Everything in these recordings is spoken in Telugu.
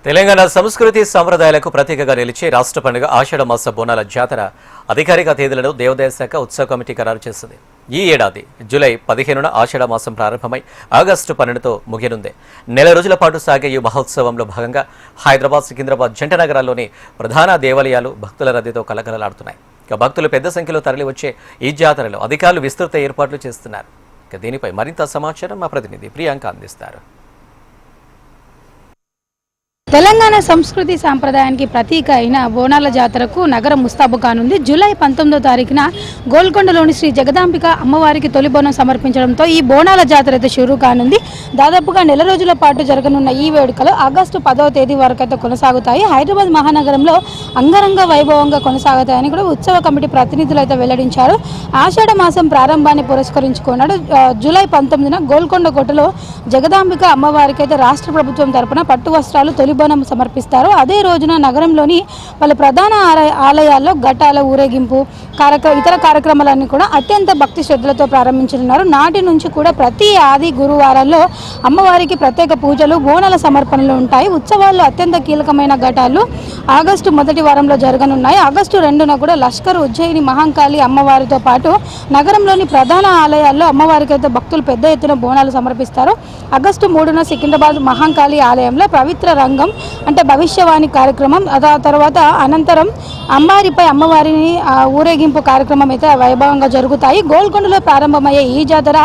తెలంగాణ సంస్కృతి సంప్రదాయాలకు ప్రతీకగా నిలిచే రాష్ట్ర పండుగ ఆషాఢ మాస బోనాల జాతర అధికారిక తేదీలను దేవాదాయ శాఖ ఉత్సవ కమిటీ ఖరారు చేసింది. ఈ ఏడాది జూలై 15న ఆషాఢ మాసం ప్రారంభమై ఆగస్టు 12తో ముగియనుంది. నెల రోజుల పాటు సాగే ఈ మహోత్సవంలో భాగంగా హైదరాబాద్, సికింద్రాబాద్ జంట నగరాల్లోని ప్రధాన దేవాలయాలు భక్తుల రద్దీతో కలకలలాడుతున్నాయి. ఇక భక్తులు పెద్ద సంఖ్యలో తరలివచ్చే ఈ జాతరలో అధికారులు విస్తృత ఏర్పాట్లు చేస్తున్నారు. ఇక దీనిపై మరింత సమాచారం మా ప్రతినిధి ప్రియాంక అందిస్తారు. తెలంగాణ సంస్కృతి సాంప్రదాయానికి ప్రతీక అయిన బోనాల జాతరకు నగరం ముస్తాబు కానుంది. జూలై 19వ తారీఖున గోల్కొండలోని శ్రీ జగదాంబిక అమ్మవారికి తొలి బోనం సమర్పించడంతో ఈ బోనాల జాతర అయితే షురూ కానుంది. దాదాపుగా నెల రోజుల పాటు జరగనున్న ఈ వేడుకలు ఆగస్టు 10వ తేదీ వరకు అయితే కొనసాగుతాయి. హైదరాబాద్ మహానగరంలో అంగరంగ వైభవంగా కొనసాగుతాయని కూడా ఉత్సవ కమిటీ ప్రతినిధులు అయితే వెల్లడించారు. ఆషాఢ మాసం ప్రారంభాన్ని పురస్కరించుకున్నాడు. జూలై 19న గోల్కొండ కోటలో జగదాంబిక అమ్మవారికి అయితే రాష్ట్ర ప్రభుత్వం తరపున పట్టు వస్త్రాలు తొలి సమర్పిస్తారు. అదే రోజున నగరంలోని వాళ్ళ ప్రధాన ఆలయాల్లో ఘటాల ఊరేగింపు ఇతర కార్యక్రమాలన్నీ కూడా అత్యంత భక్తి శ్రద్ధలతో ప్రారంభించనున్నారు. నాటి నుంచి కూడా ప్రతి ఆది గురువారాల్లో అమ్మవారికి ప్రత్యేక పూజలు, బోనాల సమర్పణలు ఉంటాయి. ఉత్సవాల్లో అత్యంత కీలకమైన ఘటాలు ఆగస్టు మొదటి వారంలో జరగనున్నాయి. ఆగస్టు 2న కూడా లష్కర్, ఉజ్జయిని, మహంకాళి అమ్మవారితో పాటు నగరంలోని ప్రధాన ఆలయాల్లో అమ్మవారికి అయితే భక్తులు పెద్ద ఎత్తున బోనాలు సమర్పిస్తారు. ఆగస్టు 3న సికింద్రాబాద్ మహంకాళి ఆలయంలో పవిత్ర రంగం అంటే భవిష్యవాణి కార్యక్రమం, తర్వాత అనంతరం అంబారిపై అమ్మవారిని ఊరేగింపు కార్యక్రమం అయితే వైభవంగా జరుగుతాయి. గోల్కొండలో ప్రారంభమయ్యే ఈ జాతర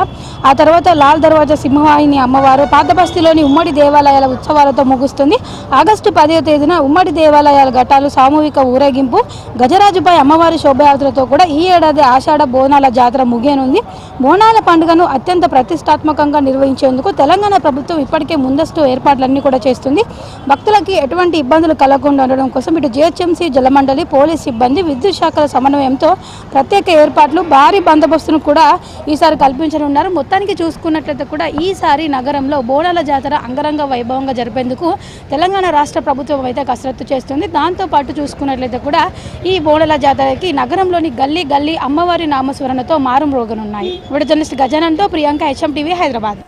ఆ తర్వాత లాల్ దర్వాజా సింహవాహిని అమ్మవారు, పాతబస్తీలోని ఉమ్మడి దేవాలయాల ఉత్సవాలతో ముగుస్తుంది. ఆగస్టు 10వ తేదీన ఉమ్మడి దేవాలయాల ఘటాలు, సామూహిక ఊరేగింపు, గజరాజుపై అమ్మవారి శోభయాత్రతో కూడా ఈ ఏడాది ఆషాఢ బోనాల జాతర ముగియనుంది. బోనాల పండుగను అత్యంత ప్రతిష్టాత్మకంగా నిర్వహించేందుకు తెలంగాణ ప్రభుత్వం ఇప్పటికే ముందస్తు ఏర్పాట్లన్నీ కూడా చేస్తుంది. భక్తులకి ఎటువంటి ఇబ్బందులు కలగకుండా ఉండడం కోసం ఇటు జిహెచ్ఎంసీ, జలమండలి, పోలీస్ సిబ్బంది, విద్యుత్ శాఖల సమన్వయంతో ప్రత్యేక ఏర్పాట్లు, భారీ బందోబస్తును కూడా ఈసారి కల్పించనున్నారు. మొత్తానికి చూసుకున్నట్లయితే కూడా ఈసారి నగరంలో బోనాల జాతర అంగరంగ వైభవంగా జరిపేందుకు తెలంగాణ రాష్ట్ర ప్రభుత్వం అయితే కసరత్తు చేస్తుంది. దాంతోపాటు చూసుకున్నట్లయితే కూడా ఈ బోనాల జాతరకి నగరంలోని గల్లీ గల్లీ అమ్మవారి నామస్మరణతో మారుమ్రోగనున్నాయి. వీడియో జర్నలిస్ట్ గజానంతో ప్రియాంక, HM టీవీ, హైదరాబాద్.